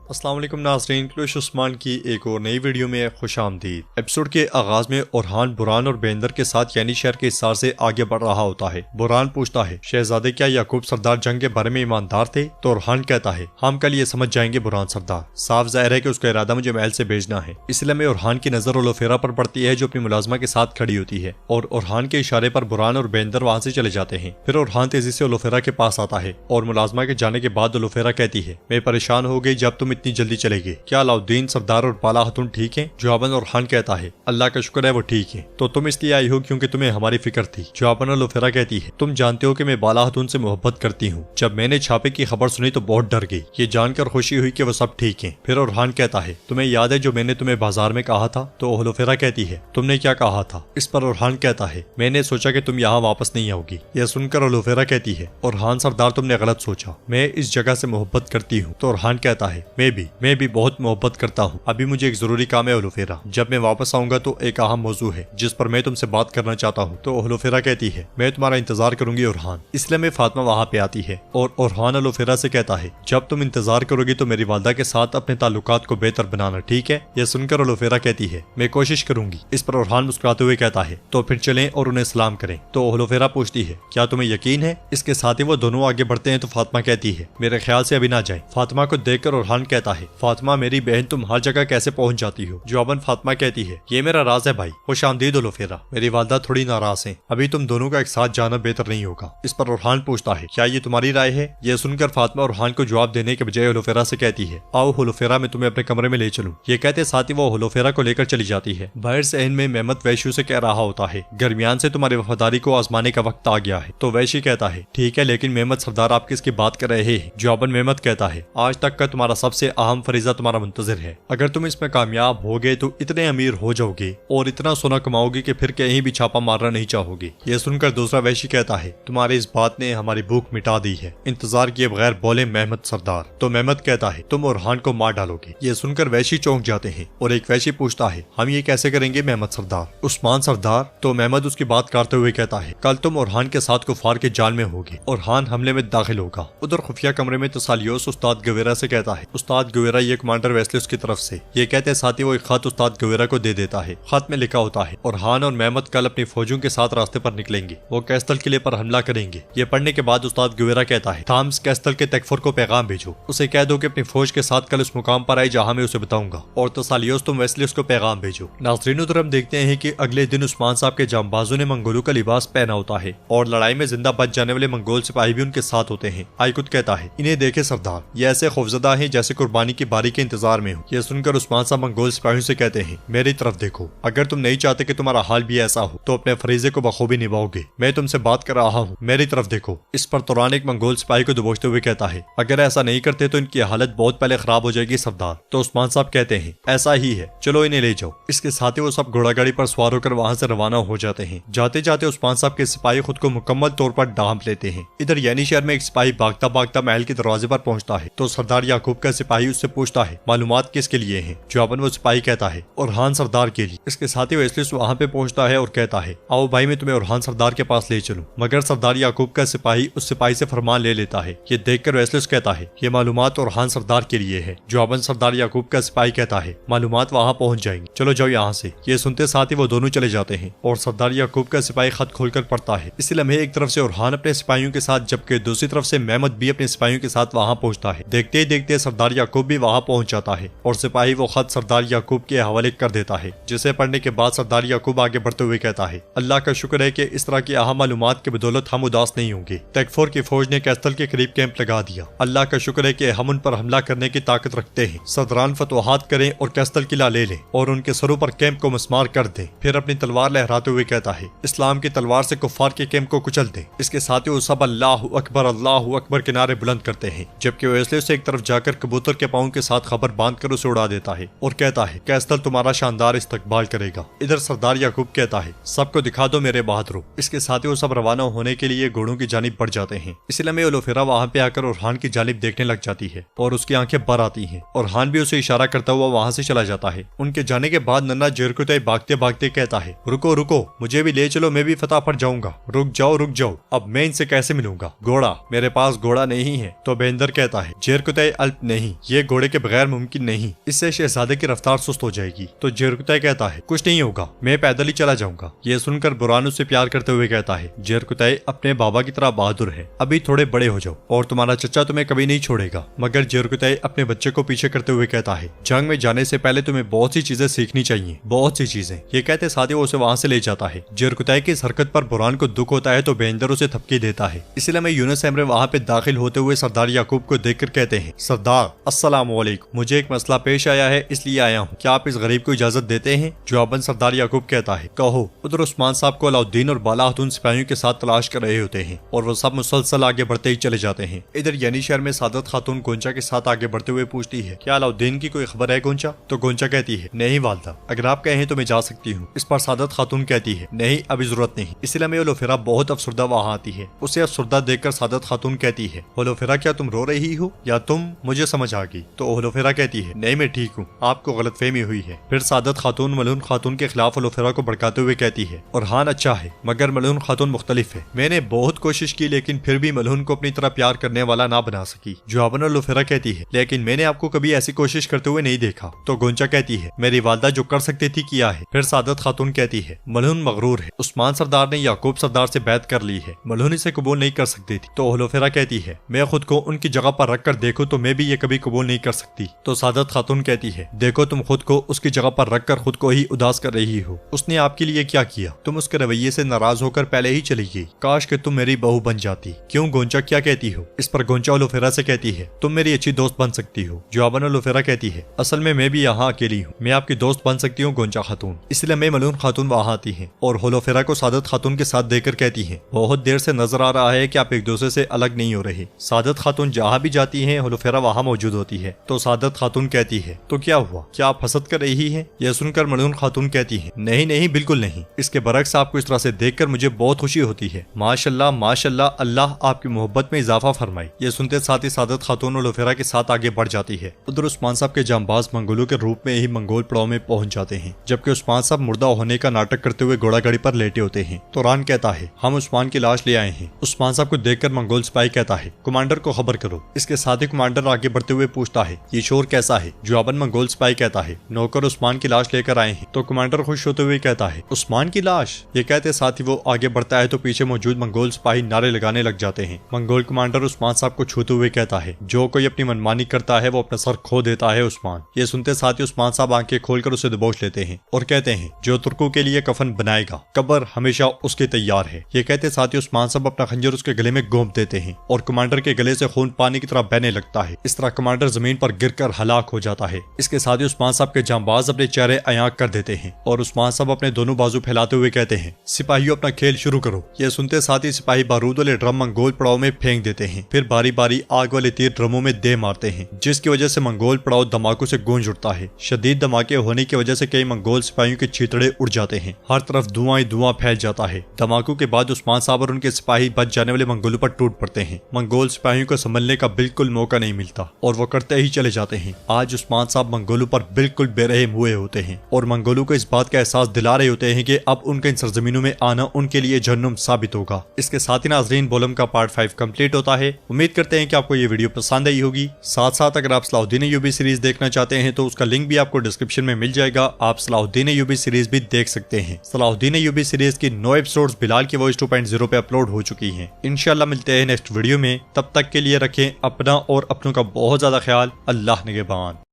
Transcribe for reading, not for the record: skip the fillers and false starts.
अस्सलाम वालेकुम नाज़रीन, कुरैश उस्मान की एक और नई वीडियो में खुशामदीद। एपिसोड के आगाज में ओरहान बुरहान और बेंदर के साथ यानी शहर के हिसार से आगे बढ़ रहा होता है। बुरहान पूछता है, शहजादे क्या याकूब सरदार जंग के बारे में ईमानदार थे? तो ओरहान कहता है, हम कल ये समझ जाएंगे बुरहान सरदार। साफ जाहिर है कि उसका इरादा मुझे महल से भेजना है। इसलिए में ओरहान की नजर ओलोफेरा पर पड़ती है जो अपनी मुलाजमा के साथ खड़ी होती है और ओरहान के इशारे पर बुरहान और बेंदर वहाँ से चले जाते हैं। फिर ओरहान तेजी से ओलोफेरा के पास आता है और मुलाजमा के जाने के बाद ओलोफेरा कहती है, मैं परेशान हो गई जब तुम इतनी जल्दी चले गए। क्या अलाउद्दीन सरदार और बाला खातून ठीक हैं? जवाबन ओरहान कहता है, अल्लाह का शुक्र है वो ठीक है। तो तुम इसलिए आई हो क्योंकि तुम्हें हमारी फिक्र थी? जवाबन ओलोफेरा कहती है, तुम जानते हो कि मैं बाला खातून से मोहब्बत करती हूँ। जब मैंने छापे की खबर सुनी तो बहुत डर गई। ये जानकर खुशी हुई कि वो सब ठीक है। फिर ओरहान कहता है, तुम्हें याद है जो मैंने तुम्हें बाजार में कहा था? तो ओलोफेरा कहती है, तुमने क्या कहा था? इस पर ओरहान कहता है, मैंने सोचा कि तुम यहाँ वापस नहीं आओगी। यह सुनकर ओलोफेरा कहती है, ओरहान सरदार तुमने गलत सोचा, मैं इस जगह से मोहब्बत करती हूँ। तो ओरहान कहता है, मैं भी बहुत मोहब्बत करता हूँ। अभी मुझे एक जरूरी काम है ओलोफेरा, जब मैं वापस आऊंगा तो एक अहम मौजू है जिस पर मैं तुमसे बात करना चाहता हूँ। तो ओलोफेरा कहती है, मैं तुम्हारा इंतजार करूंगी ओरहान। इसलिए में फातिमा वहाँ पे आती है और ओरहान ओलोफेरा से कहता है, जब तुम इंतजार करोगी तो मेरी वालदा के साथ अपने ताल्लुकात को बेहतर बनाना, ठीक है? यह सुनकर ओलोफेरा कहती है, मैं कोशिश करूंगी। इस पर ओरहान मुस्कुराते हुए कहता है, तो फिर चलें और उन्हें सलाम करें। तो ओलोफेरा पूछती है, क्या तुम्हें यकीन है? इसके साथ ही वो दोनों आगे बढ़ते हैं तो फातिमा कहती है, मेरे ख्याल से अभी ना जाए। फातिमा को देखकर ओरहान कहता है, फातिमा मेरी बहन, तुम हर जगह कैसे पहुंच जाती हो? जवाबन फातिमा कहती है, ये मेरा राज है भाई। खुशामदीद ओलोफेरा, मेरी वालदा थोड़ी नाराज हैं, अभी तुम दोनों का एक साथ जाना बेहतर नहीं होगा। इस पर ओरहान पूछता है, क्या ये तुम्हारी राय है? यह सुनकर फातिमा ओरहान को जवाब देने के बजाय ओलोफेरा से कहती है, आओ ओलोफेरा, मैं तुम्हें अपने कमरे में ले चलूं। ये कहते साथ ही वो ओलोफेरा को लेकर चली जाती है। बाहर सहन में मेहमत वैश्यू से कह रहा होता है, दरमियान से तुम्हारी वफादारी को आजमाने का वक्त आ गया है। तो वैश्य कहता है, ठीक है, लेकिन मेहमत सरदार आप किसकी बात कर रहे हैं? जवाबन मेहमत कहता है, आज तक का तुम्हारा सबसे अहम फरीजा तुम्हारा मुंतजिर है। अगर तुम इसमें कामयाब हो गए तो इतने अमीर हो जाओगे और इतना सोना कमाओगे कि फिर कहीं भी छापा मारना नहीं चाहोगे। यह सुनकर दूसरा वैश्य कहता है, तुम्हारी इस बात ने हमारी भूख मिटा दी है, इंतजार किए बगैर बोले मेहमत सरदार। तो मेहमत कहता है, तुम ओरहान को मार डालोगे। यह सुनकर वैश्य चौंक जाते हैं और एक वैश्य पूछता है, हम ये कैसे करेंगे मेहमत सरदार? उस्मान सरदार? तो मेहमत उसकी बात काटते हुए कहता है, कल तुम ओरहान के साथ कुफार के जाल में होगे। ओरहान हमले में दाखिल होगा। उधर खुफिया कमरे में तसालियोस उस्ताद गवेरा से कहता है, उस्ताद गवेरा, ये कमांडर वेस्लिस की तरफ से। ये कहते साथ ही वो एक खत उस्ताद गवेरा को दे देता है। खत में लिखा होता है, ओरहान और मेहमत कल अपनी फौजों के साथ रास्ते पर निकलेंगे, वो कैस्टल किले पर हमला करेंगे। ये पढ़ने के बाद उस्ताद गवेरा कहता है, थॉम्स कैस्टल के तकफुर को पैगाम भेजो, उसे कह दो कि अपनी फौज के साथ कल उस मुकाम पर आए जहाँ मैं उसे बताऊंगा, और तसालियोस तुम वेस्लिस को पैगाम भेजो। नाज़रीन, उधर हम देखते हैं कि अगले दिन उस्मान साहब के जांबाजों ने मंगोलों का लिबास पहना होता है और लड़ाई में जिंदा बच जाने वाले मंगोल सिपाही भी उनके साथ होते हैं। आइकुत कहता है, इन्हें देखे सरदार, ये ऐसे खौफजदा है जैसे कुर्बानी की बारी के इंतजार में हो। यह सुनकर उस्मान साहब मंगोल सिपाहियों से कहते हैं, मेरी तरफ देखो, अगर तुम नहीं चाहते कि तुम्हारा हाल भी ऐसा हो तो अपने फरीजे को बखूबी निभाओगे। मैं तुमसे बात कर रहा हूँ, मेरी तरफ देखो। इस पर तुरान एक मंगोल सिपाही को दबोचते हुए कहता है, अगर ऐसा नहीं करते तो इनकी हालत बहुत पहले खराब हो जाएगी सरदार। तो उस्मान साहब कहते हैं, ऐसा ही है, चलो इन्हें ले जाओ। इसके साथ ही वो सब घोड़ागाड़ी पर सवार होकर वहाँ से रवाना हो जाते हैं। जाते जाते उस्मान साहब के सिपाही खुद को मुकम्मल तौर पर ढांप लेते हैं। इधर यानी शहर में एक सिपाही भागता भागता महल के दरवाजे पर पहुंचता है तो सरदार याकूब का सिपाही उससे पूछता है, मालूमात किसके लिए है? जवाबन वो सिपाही कहता है, ओरहान सरदार के लिए। इसके साथ ही वेस्लिस वहाँ पे पहुंचता है और कहता है, आओ भाई, मैं तुम्हें ओरहान सरदार के पास ले चलूं। मगर सरदार याकूब का सिपाही उस सिपाही से फरमान ले लेता है। ये देखकर वेस्लिस कहता है, ये मालूमात ओरहान सरदार के लिए है। जवाबन सरदार याकूब का सिपाही कहता है, मालूमात वहाँ पहुंच जाएंगी, चलो जाओ यहाँ से। ये सुनते साथ ही वो दोनों चले जाते हैं और सरदार याकूब का सिपाही खत खोलकर पढ़ता है। इस लम्हे एक तरफ से ओरहान अपने सिपाहियों के साथ जबकि दूसरी तरफ से मेहमत भी अपने सिपाहियों के साथ वहाँ पहुँचता है। देखते ही देखते सरदार याकूब भी वहाँ पहुँच जाता है और सिपाही वो खत सरदार याकूब के हवाले कर देता है, जिसे पढ़ने के बाद सरदार याकूब आगे बढ़ते हुए कहता है, अल्लाह का शुक्र है कि इस तरह की अहम मालूमात की बदौलत हम उदास नहीं होंगे। तकफुर की फौज ने कैस्टल के करीब कैंप लगा दिया। अल्लाह का शुक्र है कि हम उन पर हमला करने की ताकत रखते हैं। सदरान फतवाहात करें और कैस्टल किला ले लें और उनके सरों पर कैंप को मस्मार कर दें। फिर अपनी तलवार लहराते हुए कहता है, इस्लाम की तलवार से कुफार के कैंप को कुचल दें। इसके साथ ही वो सब अल्लाहु अकबर के नारे बुलंद करते हैं, जबकि वेस्ले से एक तरफ जाकर कबूतर के पाँव के साथ खबर बांध कर उसे उड़ा देता है और कहता है, कैस्टल तुम्हारा शानदार इस्तकबाल करेगा। इधर सरदार याकूब कहता है, सबको दिखा दो मेरे बहादुरों। इसके साथ ही वो सब रवाना होने के लिए घोड़ों की जानिब बढ़ जाते हैं। इसलिए में ओलोफेरा वहाँ पे आकर ओरहान की जानिब देखने लग जाती है और उसकी आंखें भर आती हैं। ओरहान भी उसे इशारा करता हुआ वहाँ से चला जाता है। उनके जाने के बाद नन्ना जेरकुतई भागते भागते कहता है, रुको रुको, मुझे भी ले चलो, मैं भी फतह पर जाऊंगा। रुक जाओ, अब मैं इनसे कैसे मिलूंगा? घोड़ा, मेरे पास घोड़ा नहीं है। तो बेंदर कहता है, जेरकुतई अल्प नहीं, ये घोड़े के बगैर मुमकिन नहीं, इससे शहजादे की रफ्तार सुस्त हो जाएगी। तो जेरकुतै कहता है कुछ नहीं होगा, मैं पैदल ही चला जाऊंगा। ये सुनकर बुरहान उससे प्यार करते हुए कहता है जेरकुतै अपने बाबा की तरह बहादुर है, अभी थोड़े बड़े हो जाओ और तुम्हारा चचा तुम्हें कभी नहीं छोड़ेगा। मगर जेरकुतै अपने बच्चे को पीछे करते हुए कहता है जंग में जाने से पहले तुम्हें बहुत सी चीजें सीखनी चाहिए, बहुत सी चीजें। ये कहते साथ ही वो उसे वहां से ले जाता है। जेरकुतै की इस हरकत पर बुरहान को दुख होता है तो बेंदर उसे थपकी देता है। इसलिए में यूनुस एमरे वहां पे दाखिल होते हुए सरदार याकूब को देखकर कहते हैं सरदार अस्सलाम वालेकुम, मुझे एक मसला पेश आया है इसलिए आया हूँ, क्या आप इस गरीब को इजाजत देते हैं? जवाबन सरदार याकूब कहता है कहो। उधर उस्मान साहब को अलाउद्दीन और बाला खातून सिपाहियों के साथ तलाश कर रहे होते हैं और वो सब मुसलसल आगे बढ़ते ही चले जाते हैं। इधर यानी शहर में सादत खातून गोंचा के साथ आगे बढ़ते हुए पूछती है क्या अलाउद्दीन की कोई खबर है गोंचा? तो गोंचा कहती है नहीं वालदा, अगर आप कहें तो मैं जा सकती हूँ। इस पर सादत खातून कहती है नहीं अभी जरूरत नहीं। इसलिए में ओलोफेरा बहुत अफसरदा वहाँ आती है। उसे अफसरदा देखकर सादत खातून कहती है ओलोफेरा क्या तुम रो रही हो या तुम मुझे समझ आ गई? तो ओलोफेरा कहती है नहीं मैं ठीक हूँ, आपको गलतफहमी हुई है। फिर सादत खातून मलून खातून के खिलाफ ओलोफेरा को भड़काते हुए कहती है ओरहान अच्छा है मगर मलून खातून मुख्तलिफ है, मैंने बहुत कोशिश की लेकिन फिर भी मलून को अपनी तरह प्यार करने वाला ना बना सकी। जवाबन ओलोफेरा कहती है लेकिन मैंने आपको कभी ऐसी कोशिश करते हुए नहीं देखा। तो गोंचा कहती है मेरी वालदा जो कर सकती थी किया है। फिर सादत खातून कहती है मलून मगरूर है, उस्मान सरदार ने याकूब सरदार से बैत कर ली है, मलून इसे कबूल नहीं कर सकती थी। तो ओलोफेरा कहती है मैं खुद को उनकी जगह पर रख कर देखूं तो मैं भी ये कभी कबूल नहीं कर सकती। तो सादत खातून कहती है देखो तुम खुद को उसकी जगह पर रख कर खुद को ही उदास कर रही हो, उसने आपके लिए क्या किया? तुम उसके रवैये से नाराज होकर पहले ही चली गई, काश कि तुम मेरी बहू बन जाती। क्यों गोंचा क्या कहती हो? इस पर गोंचा ओलोफेरा से कहती है तुम मेरी अच्छी दोस्त बन सकती हो। जवाबन ओलोफेरा कहती है असल में मैं भी यहाँ अकेली हूँ, मैं आपकी दोस्त बन सकती हूँ गोंचा खातून। इसलिए मैं मलून खातून वहाँ आती है और ओलोफेरा को सादत खातून के साथ देखकर कहती है बहुत देर से नजर आ रहा है कि आप एक दूसरे से अलग नहीं हो रहे। सादत खातून जहाँ भी जाती है ओलोफेरा वहाँ मौजूद होती है। तो सादत खातून कहती है तो क्या हुआ, क्या आप हसद कर रही है? यह सुनकर मलून खातून कहती है नहीं नहीं बिल्कुल नहीं, इसके बरक्स आपको इस तरह से देखकर मुझे बहुत खुशी होती है। माशाल्लाह माशाल्लाह, अल्लाह आपकी मोहब्बत में इजाफा फरमाए। ये सुनते साथ ही सादत खातून ओलोफेरा के साथ आगे बढ़ जाती है। उधर उस्मान साहब के जांबाज मंगोलों के रूप में ही मंगोल पड़ाव में पहुंच जाते हैं, जबकि उस्मान साहब मुर्दा होने का नाटक करते हुए घोड़ा गाड़ी पर लेटे होते हैं। तो रान कहता है हम उस्मान की लाश ले आए हैं। उस्मान साहब को देखकर मंगोल सिपाही कहता है कमांडर को खबर करो। इसके साथ ही कमांडर आगे बढ़ते हुए पूछता है ये शोर कैसा है? जवाबन मंगोल सिपाही कहता है नौकर उस्मान की लाश लेकर आए हैं। तो कमांडर खुश होते हुए कहता है उस्मान की लाश? ये कहते साथ ही वो आगे बढ़ता है तो पीछे मौजूद मंगोल सिपाही नारे लगाने लग जाते हैं। मंगोल कमांडर उस्मान साहब को छूते हुए कहता है जो कोई अपनी मनमानी करता है वो अपना सर खो देता है उस्मान। ये सुनते साथ ही उस्मान साहब आंखें खोलकर उसे दबोच लेते हैं और कहते हैं जो तुर्कों के लिए कफन बनाएगा कब्र हमेशा उसके तैयार है। ये कहते साथ ही उस्मान साहब अपना खंजर उसके गले में घोंप देते हैं और कमांडर के गले से खून पानी की तरह बहने लगता है। इस तरह कमांडर जमीन पर गिरकर हलाक हो जाता है। इसके साथ ही उस्मान साहब के जांबाज अपने चेहरे अयाक कर देते हैं और उस्मान साहब अपने दोनों बाजू फैलाते हुए कहते हैं सिपाहियों अपना खेल शुरू करो। यह सुनते साथ ही सिपाही बारूद वाले ड्रम मंगोल पड़ाव में फेंक देते हैं। फिर बारी बारी आग वाले तीर ड्रमों में दे मारते हैं, जिसकी वजह से मंगोल पड़ाव धमाकों से गूंज उठता है। शदीद धमाके होने की वजह से कई मंगोल सिपाहियों के छीतड़े उड़ जाते हैं, हर तरफ धुआं ही धुआं फैल जाता है। धमाकों के बाद उस्मान साहब और उनके सिपाही बच जाने वाले मंगोलों पर टूट पड़ते हैं। मंगोल सिपाहियों को संभलने का बिल्कुल मौका नहीं मिलता और वो करते ही चले जाते हैं। आज उस्मान साहब मंगोलों पर बिल्कुल बेरहम हुए होते हैं और मंगोलों को इस बात का एहसास दिला रहे होते हैं कि अब उनके इन सरजमीनों में आना उनके लिए जहन्नुम साबित होगा। इसके साथ ही नाज़रीन बोलम का पार्ट 5 कंप्लीट होता है। उम्मीद करते हैं कि आपको ये वीडियो पसंद आई होगी। साथ साथ अगर आप सलाहुद्दीन अय्यूबी सीरीज देखना चाहते हैं तो उसका लिंक भी आपको डिस्क्रिप्शन में मिल जाएगा, आप सलाहुद्दीन अय्यूबी सीरीज भी देख सकते हैं। सलाहुद्दीन अय्यूबी सीरीज की 9 एपिसोड्स बिलाल की वॉइस 2.0 पे अपलोड हो चुकी हैं। इंशाल्लाह मिलते हैं नेक्स्ट वीडियो में, तब तक के लिए रखें अपना और अपनों का बहुत ज्यादा ख्याल। अल्लाह निगहबान।